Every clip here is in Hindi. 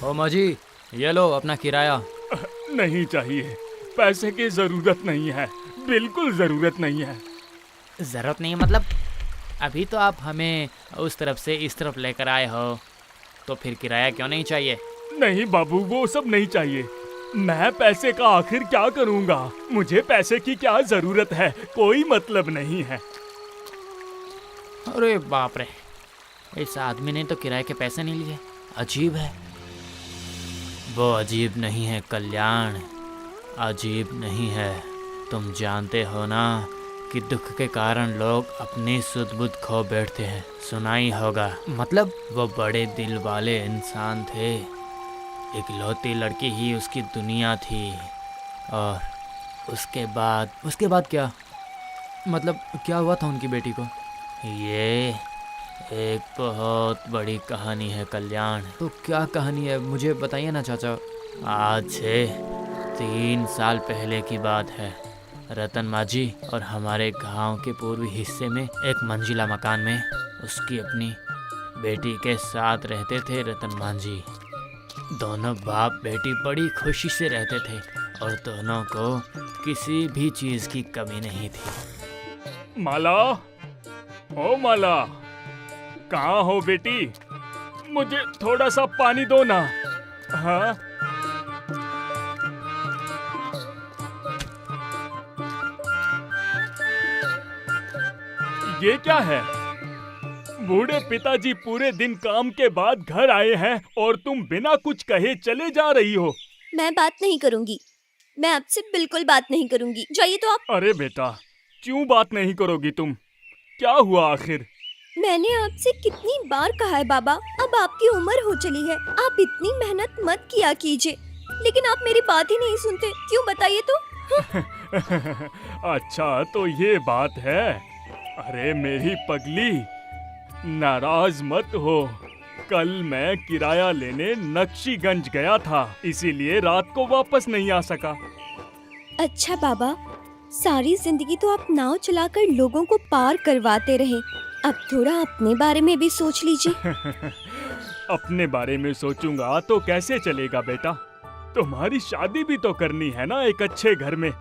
ओ माँ जी, ये लो अपना किराया। नहीं चाहिए, पैसे की जरूरत नहीं है, बिल्कुल जरूरत नहीं है। ज़रूरत नहीं है मतलब? अभी तो आप हमें उस तरफ से इस तरफ लेकर आए हो, तो फिर किराया क्यों नहीं चाहिए? नहीं बाबू, वो सब नहीं चाहिए। मैं पैसे का आखिर क्या करूंगा? मुझे पैसे की क्या जरूरत है, कोई मतलब नहीं है। अरे बाप रे, इस आदमी ने तो किराए के पैसे नहीं लिए। अजीब है। वो अजीब नहीं है कल्याण, अजीब नहीं है। तुम जानते हो ना कि दुख के कारण लोग अपनी सुध बुध खो बैठते हैं। सुना ही होगा। मतलब वो बड़े दिल वाले इंसान थे, इकलौती लड़की ही उसकी दुनिया थी। और उसके बाद क्या? मतलब क्या हुआ था उनकी बेटी को? ये एक बहुत बड़ी कहानी है कल्याण। तो क्या कहानी है, मुझे बताइए ना चाचा। आज से 3 साल पहले की बात है। रतन मांझी और हमारे गांव के पूर्वी हिस्से में एक मंजिला मकान में उसकी अपनी बेटी के साथ रहते थे रतन मांझी। दोनों बाप बेटी बड़ी खुशी से रहते थे और दोनों को किसी भी चीज़ की कमी नहीं थी। माला, ओ माला, कहाँ हो बेटी? मुझे थोड़ा सा पानी दो ना। हाँ, ये क्या है? बूढ़े पिताजी पूरे दिन काम के बाद घर आए हैं और तुम बिना कुछ कहे चले जा रही हो। मैं बात नहीं करूंगी। मैं आपसे बिल्कुल बात नहीं करूंगी। जाइए तो आप। अरे बेटा, क्यों बात नहीं करोगी तुम? क्या हुआ आखिर? मैंने आपसे कितनी बार कहा है बाबा, अब आपकी उम्र हो चली है, आप इतनी मेहनत मत किया कीजिए, लेकिन आप मेरी बात ही नहीं सुनते। क्यों बताइए तो? अच्छा, तो ये बात है। अरे मेरी पगली, नाराज मत हो। कल मैं किराया लेने नक्शीगंज गया था, इसीलिए रात को वापस नहीं आ सका। अच्छा बाबा, सारी जिंदगी तो आप नाव चलाकर लोगों को पार करवाते रहे, अब थोड़ा अपने बारे में भी सोच लीजिए। अपने बारे में सोचूंगा तो कैसे चलेगा बेटा? तुम्हारी शादी भी तो करनी है ना एक अच्छे घर में,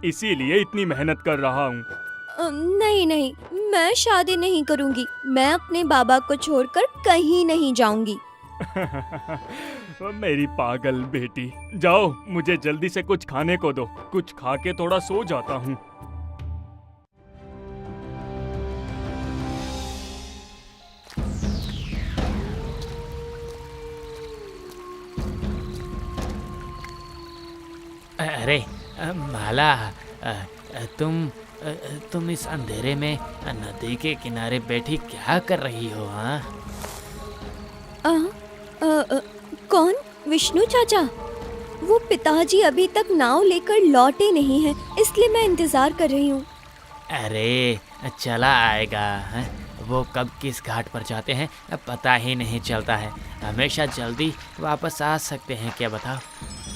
इसीलिए इतनी मेहनत कर रहा हूँ। नहीं नहीं, मैं शादी नहीं करूंगी। मैं अपने बाबा को छोड़कर कहीं नहीं जाऊंगी। मेरी पागल बेटी, जाओ मुझे जल्दी से कुछ खाने को दो, कुछ खा के थोड़ा सो जाता हूँ। अरे माला, तुम इस अंधेरे में नदी के किनारे बैठी क्या कर रही हो? हाँ, कौन? विष्णु चाचा? वो पिताजी अभी तक नाव लेकर लौटे नहीं हैं, इसलिए मैं इंतजार कर रही हूँ। अरे चला आएगा। हाँ? वो कब किस घाट पर जाते हैं पता ही नहीं चलता है। हमेशा जल्दी वापस आ सकते हैं क्या, बताओ?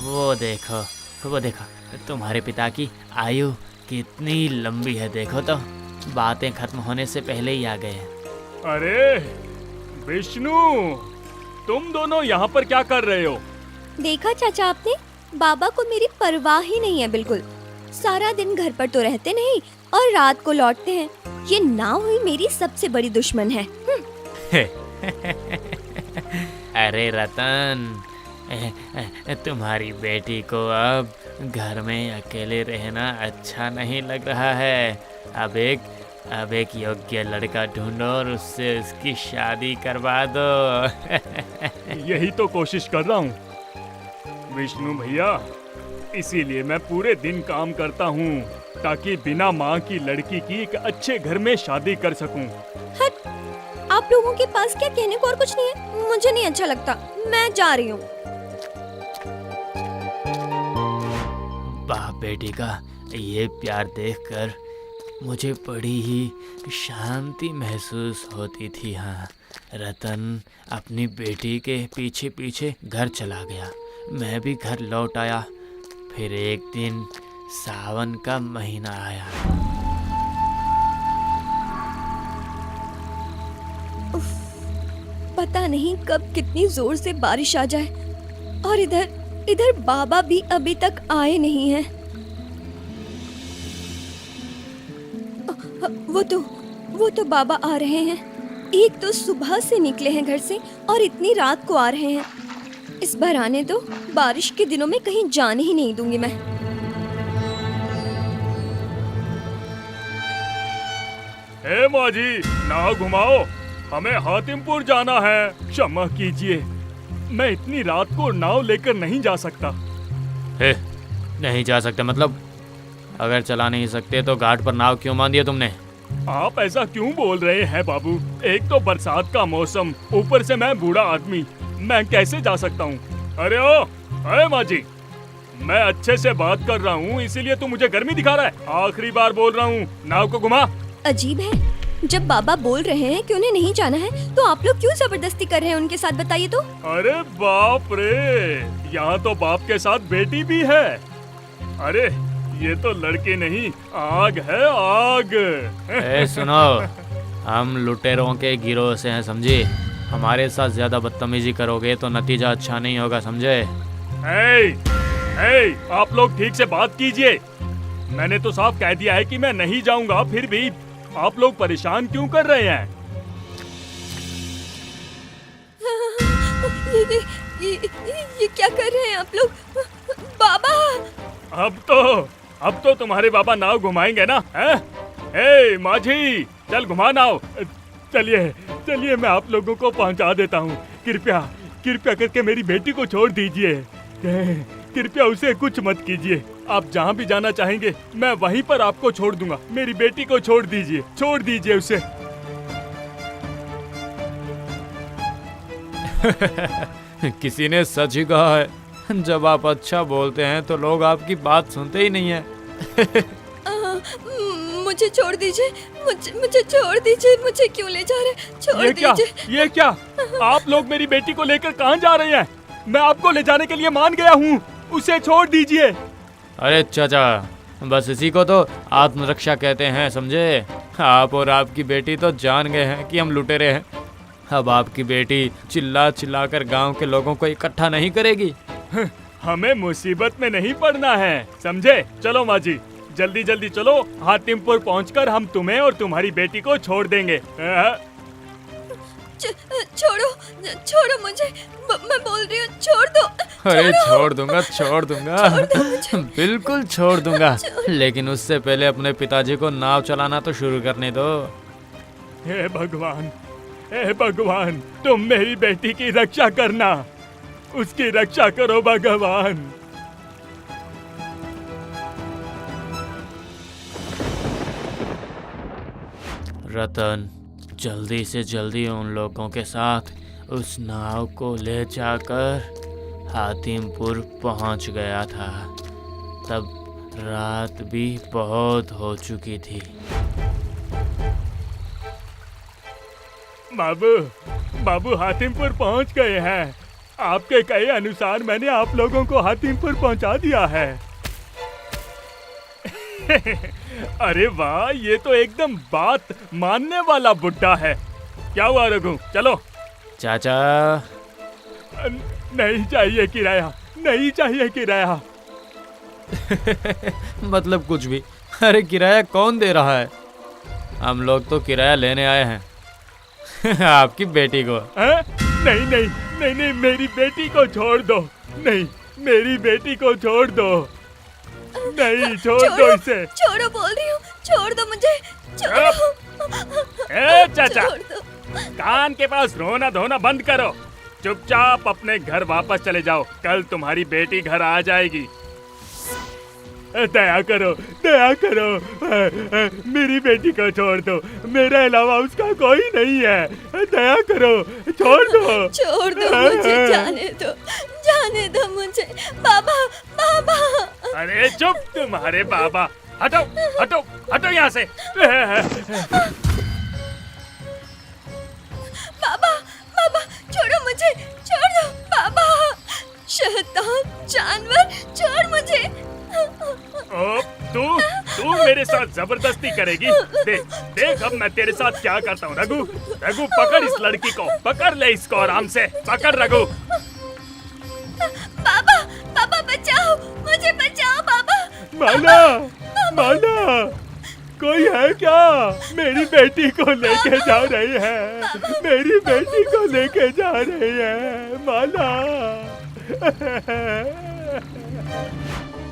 वो देखो तुम्हारे पिता की आयु कितनी लंबी है, देखो तो। बातें खत्म होने से पहले ही आ गए हैं। अरे विष्णु, तुम दोनों यहाँ पर क्या कर रहे हो? देखा चाचा आपने, बाबा को मेरी परवाह ही नहीं है बिल्कुल। सारा दिन घर पर तो रहते नहीं और रात को लौटते हैं। ये नाव ही मेरी सबसे बड़ी दुश्मन है। अरे रतन, तुम्हारी बेटी को अब घर में अकेले रहना अच्छा नहीं लग रहा है। अब एक योग्य लड़का ढूंढो और उससे उसकी शादी करवा दो। यही तो कोशिश कर रहा हूँ विष्णु भैया, इसीलिए मैं पूरे दिन काम करता हूँ ताकि बिना माँ की लड़की की एक अच्छे घर में शादी कर सकूँ। हट, आप लोगों के पास क्या कहने को और कुछ नहीं है? मुझे नहीं अच्छा लगता, मैं जा रही हूँ। बाप बेटी का ये प्यार देखकर मुझे बड़ी ही शांति महसूस होती थी। हाँ, रतन अपनी बेटी के पीछे पीछे घर चला गया। मैं भी घर लौट आया। फिर एक दिन सावन का महीना आया। पता नहीं कब कितनी जोर से बारिश आ जाए। और इधर इधर बाबा भी अभी तक आए नहीं हैं। वो तो बाबा आ रहे हैं। एक तो सुबह से निकले हैं घर से और इतनी रात को आ रहे हैं। इस बार आने दो, बारिश के दिनों में कहीं जाने ही नहीं दूंगी मैं। हे माँ जी, नाव घुमाओ, हमें हातिमपुर जाना है। क्षमा कीजिए, मैं इतनी रात को नाव लेकर नहीं जा सकता। हे, नहीं जा सकते मतलब? अगर चला नहीं सकते तो घाट पर नाव क्यों बांधी है तुमने? आप ऐसा क्यों बोल रहे हैं बाबू? एक तो बरसात का मौसम, ऊपर से मैं बूढ़ा आदमी, मैं कैसे जा सकता हूँ? अरे माँ जी, मैं अच्छे से बात कर रहा हूँ, इसीलिए तू मुझे गर्मी दिखा रहा है। आखिरी बार बोल रहा हूँ, नाव को घुमा। अजीब है, जब बाबा बोल रहे हैं कि उन्हें नहीं जाना है तो आप लोग क्यों जबरदस्ती कर रहे हैं उनके साथ, बताइए तो। अरे बाप रे, यहाँ तो बाप के साथ बेटी भी है। अरे ये तो लड़के नहीं, आग है, आग। ए सुनो, हम लुटेरों के गिरोह से हैं, समझे? हमारे साथ ज्यादा बदतमीजी करोगे तो नतीजा अच्छा नहीं होगा, समझे? आप लोग ठीक से बात कीजिए। मैंने तो साफ कह दिया है कि मैं नहीं जाऊंगा, फिर भी आप लोग परेशान क्यों कर रहे हैं? ये क्या कर रहे हैं आप लोग? बाबा! अब तो तुम्हारे बाबा नाव घुमाएंगे ना? हैं? हे माझी, चल घुमा नाव। चलिए मैं आप लोगों को पहुंचा देता हूँ। कृपया करके मेरी बेटी को छोड़ दीजिए। कृपया उसे कुछ मत कीजिए। आप जहाँ भी जाना चाहेंगे मैं वहीं पर आपको छोड़ दूंगा। मेरी बेटी को छोड़ दीजिए उसे। किसी ने सच ही कहा है, जब आप अच्छा बोलते हैं तो लोग आपकी बात सुनते ही नहीं है। मुझे छोड़ दीजिए, मुझे छोड़ दीजिए, मुझे क्यों ले जा रहे हैं? छोड़ दीजिए। ये क्या? आप लोग मेरी बेटी को लेकर कहाँ जा रहे हैं? मैं आपको ले जाने के लिए मान गया हूँ, उसे छोड़ दीजिए। अरे चाचा, बस इसी को तो आत्मरक्षा कहते हैं, समझे? आप और आपकी बेटी तो जान गए हैं कि हम लुटेरे हैं। अब आपकी बेटी चिल्ला चिल्ला कर गाँव के लोगों को इकट्ठा नहीं करेगी। हमें मुसीबत में नहीं पड़ना है, समझे? चलो माँ जी, जल्दी चलो। हातिमपुर पहुंचकर हम तुम्हें और तुम्हारी बेटी को छोड़ देंगे। छोड़ो मुझे, मैं बोल रही हूँ, छोड़ दो। अरे छोड़ दूंगा बिल्कुल छोड़ दूंगा, लेकिन उससे पहले अपने पिताजी को नाव चलाना तो शुरू करने दो। हे भगवान, तुम मेरी बेटी की रक्षा करना, उसकी रक्षा करो भगवान। रतन जल्दी से जल्दी उन लोगों के साथ उस नाव को ले जाकर हातिमपुर पहुंच गया था। तब रात भी बहुत हो चुकी थी। बाबू हातिमपुर पहुंच गए हैं। आपके कहे अनुसार मैंने आप लोगों को हातिमपुर पहुंचा दिया है। अरे वाह, ये तो एकदम बात मानने वाला बुड्ढा है। क्या हुआ रघु, चलो। चाचा नहीं चाहिए किराया। मतलब कुछ भी। अरे किराया कौन दे रहा है? हम लोग तो किराया लेने आए हैं। आपकी बेटी को। नहीं, मेरी बेटी को छोड़ दो। नहीं, मेरी बेटी को छोड़ दो। नहीं, छोड़ दो इसे। छोड़ो बोल रही हूँ, छोड़ दो मुझे, छोड़ो। ए चाचा, कान के पास रोना धोना बंद करो। चुपचाप अपने घर वापस चले जाओ, कल तुम्हारी बेटी घर आ जाएगी। दया करो, मेरी बेटी को छोड़ दो, मेरे अलावा उसका कोई नहीं है। दया करो, छोड़ दो मुझे, जाने दो मुझे। बाबा। अरे चुप, तुम्हारे बाबा। हटो यहाँ से। बाबा छोड़ो मुझे, छोड़ दो बाबा। शैतान जानवर, छोड़ मुझे। तू मेरे साथ जबरदस्ती करेगी? देख अब मैं तेरे साथ क्या करता हूँ। रघु, पकड़ इस लड़की को, पकड़ ले इसको आराम से, पकड़ रघु। माला, माला, कोई है क्या? मेरी बेटी को लेके जा रही है, मेरी बेटी को लेके जा रही है, माला।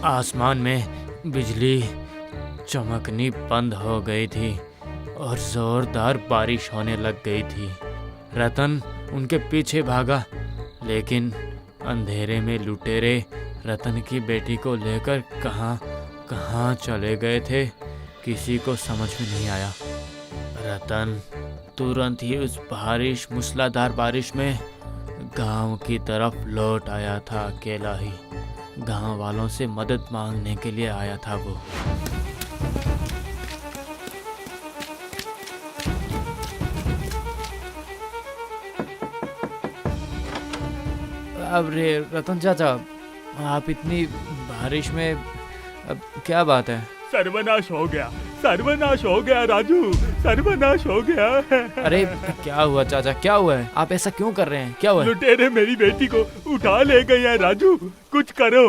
आसमान में बिजली चमकनी बंद हो गई थी और जोरदार बारिश होने लग गई थी। रतन उनके पीछे भागा, लेकिन अंधेरे में लुटेरे रतन की बेटी को लेकर कहाँ चले गए थे, किसी को समझ में नहीं आया। रतन तुरंत ही उस मूसलाधार बारिश में गांव की तरफ लौट आया था। अकेला ही गांव वालों से मदद मांगने के लिए आया था वो। अब रे रतन चाचा, आप इतनी बारिश में, अब क्या बात है? सर्वनाश हो गया, सर्वनाश हो गया राजू, सर्वनाश हो गया। अरे क्या हुआ चाचा, क्या हुआ है? आप ऐसा क्यों कर रहे हैं? क्या हुआ है? लुटेरे मेरी बेटी को उठा ले गए हैं राजू, कुछ करो,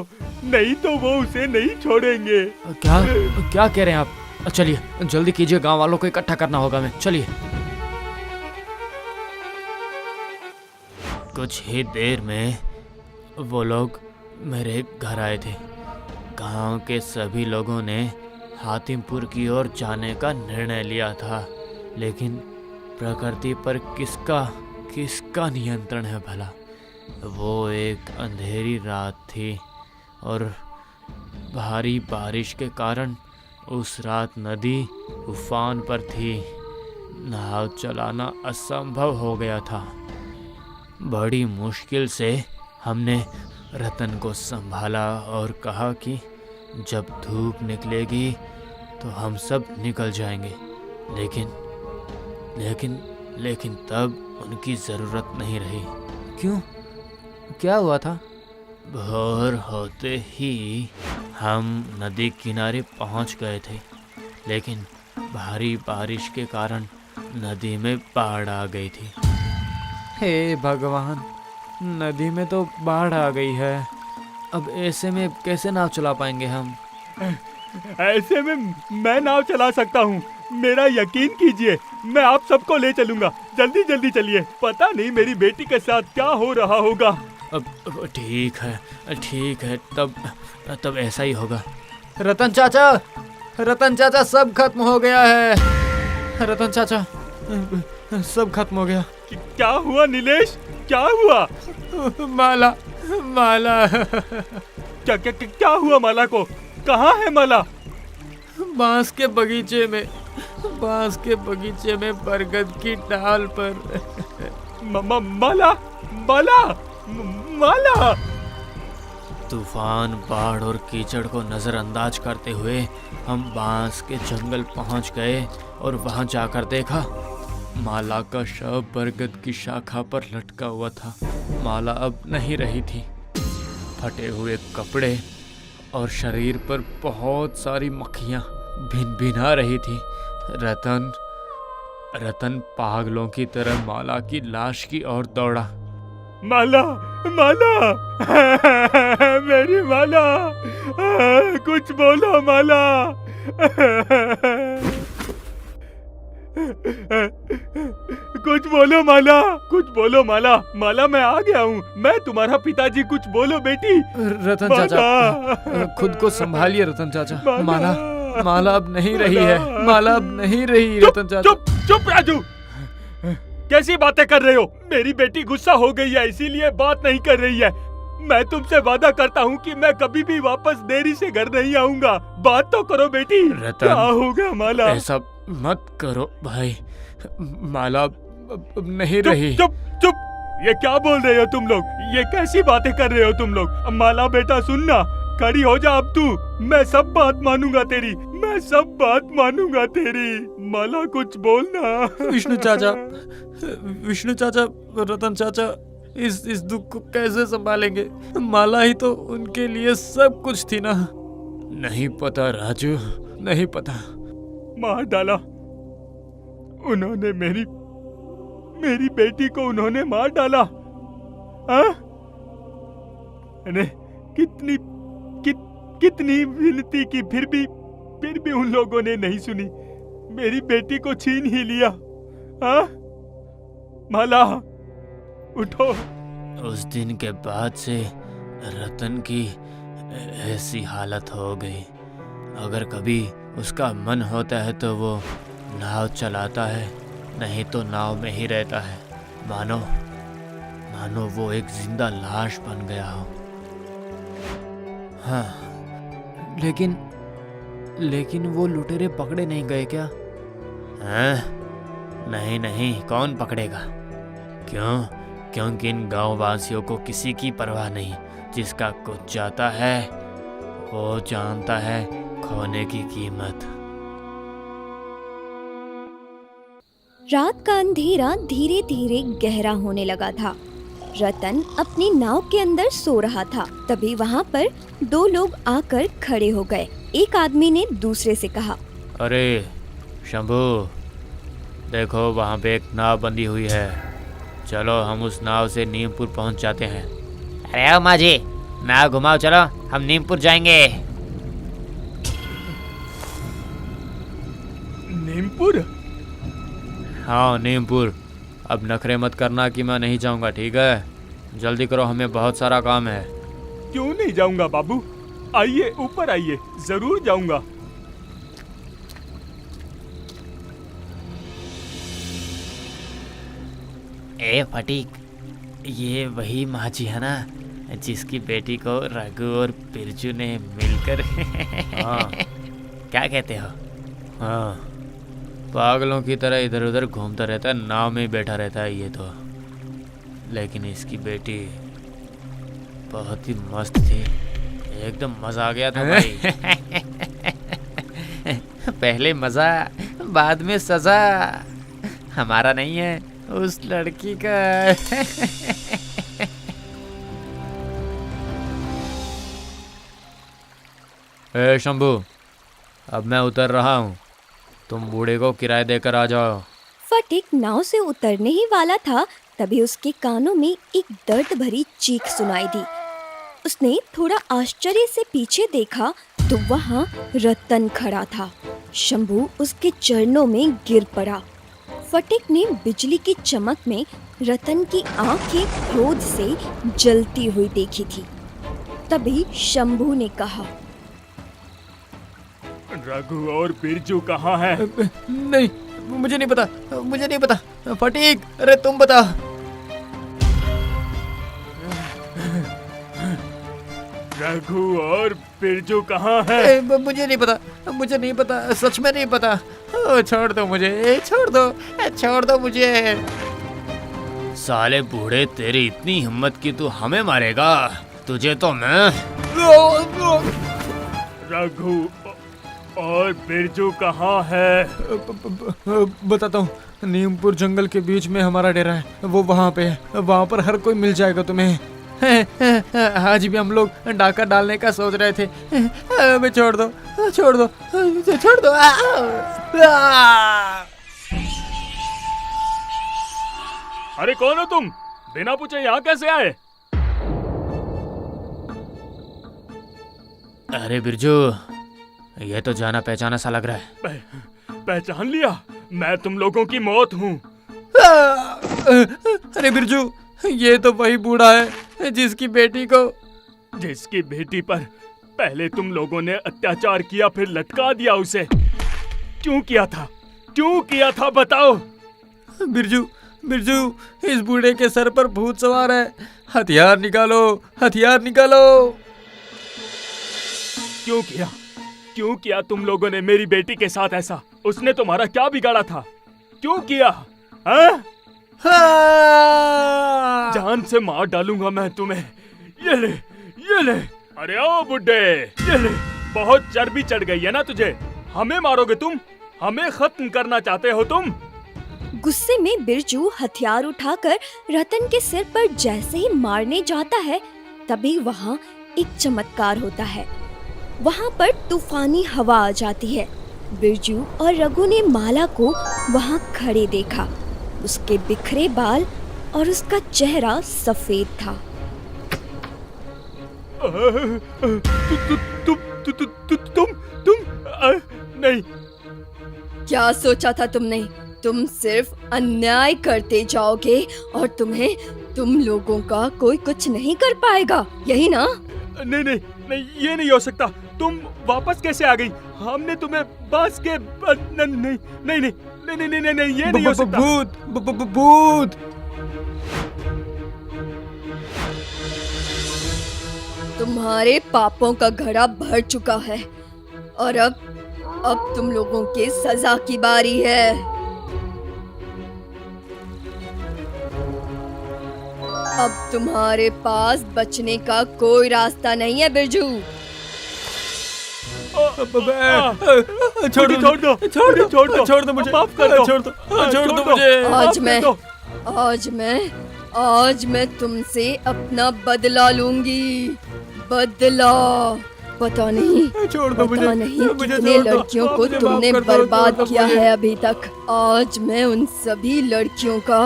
नहीं तो वो उसे नहीं छोड़ेंगे। क्या कह रहे हैं आप? चलिए जल्दी कीजिए, गांव वालों को इकट्ठा करना होगा हमें। चलिए। कुछ ही देर में वो लोग मेरे घर आए थे। गांव के सभी लोगों ने हातिमपुर की ओर जाने का निर्णय लिया था, लेकिन प्रकृति पर किसका नियंत्रण है भला? वो एक अंधेरी रात थी और भारी बारिश के कारण उस रात नदी उफान पर थी। नाव चलाना असंभव हो गया था। बड़ी मुश्किल से हमने रतन को संभाला और कहा कि जब धूप निकलेगी तो हम सब निकल जाएंगे, लेकिन तब उनकी ज़रूरत नहीं रही। क्यों? क्या हुआ था? भोर होते ही हम नदी किनारे पहुंच गए थे, लेकिन भारी बारिश के कारण नदी में बाढ़ आ गई थी। हे भगवान, नदी में तो बाढ़ आ गई है। अब ऐसे में कैसे नाव चला पाएंगे हम? ऐसे में मैं नाव चला सकता हूँ, मेरा यकीन कीजिए, मैं आप सबको ले चलूंगा। जल्दी जल्दी चलिए, पता नहीं मेरी बेटी के साथ क्या हो रहा होगा। अब ठीक है, तब ऐसा ही होगा। रतन चाचा, सब खत्म हो गया है। रतन चाचा, सब खत्म हो गया। क्या हुआ नीलेश, क्या हुआ? माला क्या हुआ माला को? कहाँ है माला? बांस के बगीचे में बरगद की डाल पर। माला। तूफान, बाढ़ और कीचड़ को नजरअंदाज करते हुए हम बांस के जंगल पहुंच गए और वहां जाकर देखा, माला का शव बरगद की शाखा पर लटका हुआ था। माला अब नहीं रही थी। फटे हुए कपड़े और शरीर पर बहुत सारी मक्खियां भिनभिना रही थी। रतन पागलों की तरह माला की लाश की ओर दौड़ा। माला मेरी माला, कुछ बोलो माला। कुछ बोलो माला, मैं आ गया हूँ, मैं तुम्हारा पिताजी, कुछ बोलो बेटी। रतन चाचा, खुद को संभालिए रतन चाचा। माला अब नहीं रही है, माला अब नहीं रही। रतन चाचा चुप राजू, कैसी बातें कर रहे हो? मेरी बेटी गुस्सा हो गई है, इसीलिए बात नहीं कर रही है। मैं तुमसे वादा करता हूँ कि मैं कभी भी वापस देरी से घर नहीं आऊंगा। बात तो करो बेटी। रतन, क्या हो गया माला? ऐसा मत करो भाई, माला अब नहीं रही। चुप, ये क्या बोल रहे हो तुम लोग? ये कैसी बातें कर रहे हो तुम लोग? माला बेटा सुनना, खड़ी हो जा अब तू, मैं सब बात मानूंगा तेरी। माला कुछ बोलना। विष्णु चाचा, रतन चाचा इस दुख को कैसे संभालेंगे? माला ही तो उनके लिए सब कुछ थी ना। नहीं पता राजू, नहीं पता। मार डाला उन्होंने, मेरी बेटी को उन्होंने मार डाला। कितनी विनती की, फिर भी उन लोगों ने नहीं सुनी। मेरी बेटी को छीन ही लिया। हाँ माला, उठो। उस दिन के बाद से रतन की ऐसी हालत हो गई। अगर कभी उसका मन होता है तो वो नाव चलाता है, नहीं तो नाव में ही रहता है। मानो वो एक जिंदा लाश बन गया हो। हाँ, लेकिन वो लुटेरे पकड़े नहीं गए क्या? हाँ? नहीं, कौन पकड़ेगा? क्योंकि इन गांव वासियों को किसी की परवाह नहीं। जिसका कुछ जाता है वो जानता है खोने की कीमत। रात का अंधेरा धीरे धीरे गहरा होने लगा था। रतन अपनी नाव के अंदर सो रहा था। तभी वहाँ पर दो लोग आकर खड़े हो गए। एक आदमी ने दूसरे से कहा, अरे शंभू, देखो वहाँ पे एक नाव बंधी हुई है। चलो हम उस नाव से नीमपुर पहुँच जाते हैं। अरे आओ माँ जी, नाव घुमाओ, चलो हम नीमपुर जाएंगे। नीमपुर? हाँ नीमपुर। अब नखरे मत करना कि मैं नहीं जाऊंगा, ठीक है? जल्दी करो, हमें बहुत सारा काम है। क्यों नहीं जाऊंगा बाबू, आइए ऊपर आइए, जरूर जाऊंगा। ए फटीक, ये वही माझी है ना जिसकी बेटी को रघु और बिरजू ने मिलकर हाँ। क्या कहते हो? हाँ, पागलों की तरह इधर उधर घूमता रहता है, नाव में बैठा रहता है ये तो। लेकिन इसकी बेटी बहुत ही मस्त थी, एकदम मजा आ गया था भाई। पहले मजा बाद में सजा। हमारा नहीं है, उस लड़की का। ए शंभू, अब मैं उतर रहा हूँ, तुम बूढ़े को किराया देकर आ जाओ। फटिक नाव से उतरने ही वाला था, तभी उसके कानों में एक दर्द भरी चीख सुनाई दी। उसने थोड़ा आश्चर्य से पीछे देखा तो वहाँ रतन खड़ा था। शंभू उसके चरणों में गिर पड़ा। फटिक ने बिजली की चमक में रतन की आंखें क्रोध से जलती हुई देखी थी। तभी शंभू ने कहा, रघु और बिरजू कहाँ है? नहीं, मुझे नहीं पता। फटीक, अरे तुम बता। रघु और बिरजू कहाँ है? मुझे नहीं पता, सच में नहीं पता। छोड़ दो मुझे, छोड़ दो मुझे। साले बूढ़े, तेरी इतनी हिम्मत कि तू हमें मारेगा? तुझे तो मैं। रघु और बिरजू कहाँ है? बताता हूँ, नीमपुर जंगल के बीच में हमारा डेरा है, वो वहाँ पे है। वहाँ पर हर कोई मिल जाएगा तुम्हें। आज भी हम लोग डाका डालने का सोच रहे थे। हमें छोड़ दो। अरे कौन हो तुम? बिना पूछे यहाँ कैसे आए? अरे बिरजू, ये तो जाना पहचाना सा लग रहा है। पहचान लिया? मैं तुम लोगों की मौत हूँ। अरे बिरजू, ये तो वही बूढ़ा है जिसकी बेटी पर पहले तुम लोगों ने अत्याचार किया, फिर लटका दिया उसे। क्यों किया था बताओ। बिरजू, इस बूढ़े के सर पर भूत सवार है। हथियार निकालो। क्यों किया तुम लोगों ने मेरी बेटी के साथ ऐसा? उसने तुम्हारा क्या बिगाड़ा था? क्यों किया? हाँ? जान से मार डालूंगा मैं तुम्हें। ये ले। अरे ओ बुड्ढे, ये ले। बहुत चर्बी चढ़ गई है ना तुझे? हमें मारोगे तुम? हमें खत्म करना चाहते हो तुम? गुस्से में बिरजू हथियार उठाकर रतन के सिर पर जैसे ही मारने जाता है, तभी वहाँ एक चमत्कार होता है। वहाँ पर तूफानी हवा आ जाती है। बिरजू और रघु ने माला को वहाँ खड़े देखा। उसके बिखरे बाल और उसका चेहरा सफेद था। तुम नहीं। क्या सोचा था तुमने? तुम सिर्फ अन्याय करते जाओगे और तुम लोगों का कोई कुछ नहीं कर पाएगा, यही ना? नहीं नहीं नहीं, ये नहीं हो सकता। तुम वापस कैसे आ गई? हमने तुम्हें बांस के नहीं नहीं नहीं नहीं नहीं नहीं नहीं, ये नहीं हो सकता। भूत। तुम्हारे पापों का घड़ा भर चुका है और अब तुम लोगों के सजा की बारी है। अब तुम्हारे पास बचने का कोई रास्ता नहीं है बिरजू। छोड़ दो मुझे, माफ कर दो, छोड़ दो मुझे। आज मैं तुमसे अपना बदला लूंगी। बदला। पता नहीं कितने लड़कियों को तुमने बर्बाद किया है अभी तक। आज मैं उन सभी लड़कियों का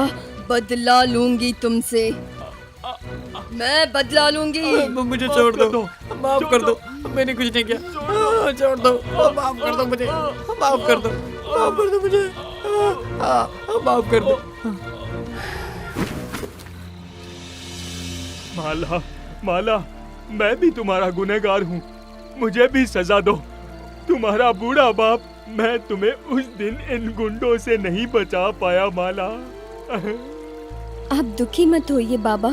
बदला लूंगी तुमसे। मैं बदला लूंगी। मुझे छोड़ दो, माफ कर दो, मैंने कुछ नहीं किया। छोड़ दो, माफ कर दो मुझे, माफ कर दो मुझे, माफ कर दो। माला, मैं भी तुम्हारा गुनहगार हूँ, मुझे भी सजा दो। तुम्हारा बूढ़ा बाप, मैं तुम्हें उस दिन इन गुंडों से नहीं बचा पाया माला। आप दुखी मत होइए बाबा,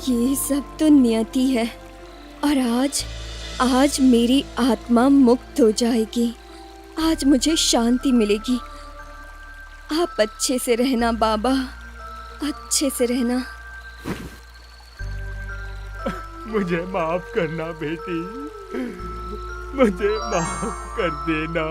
ये सब तो नियति है और आज मेरी आत्मा मुक्त हो जाएगी। आज मुझे शांति मिलेगी। आप अच्छे से रहना बाबा, अच्छे से रहना। मुझे माफ करना बेटी, मुझे माफ कर देना।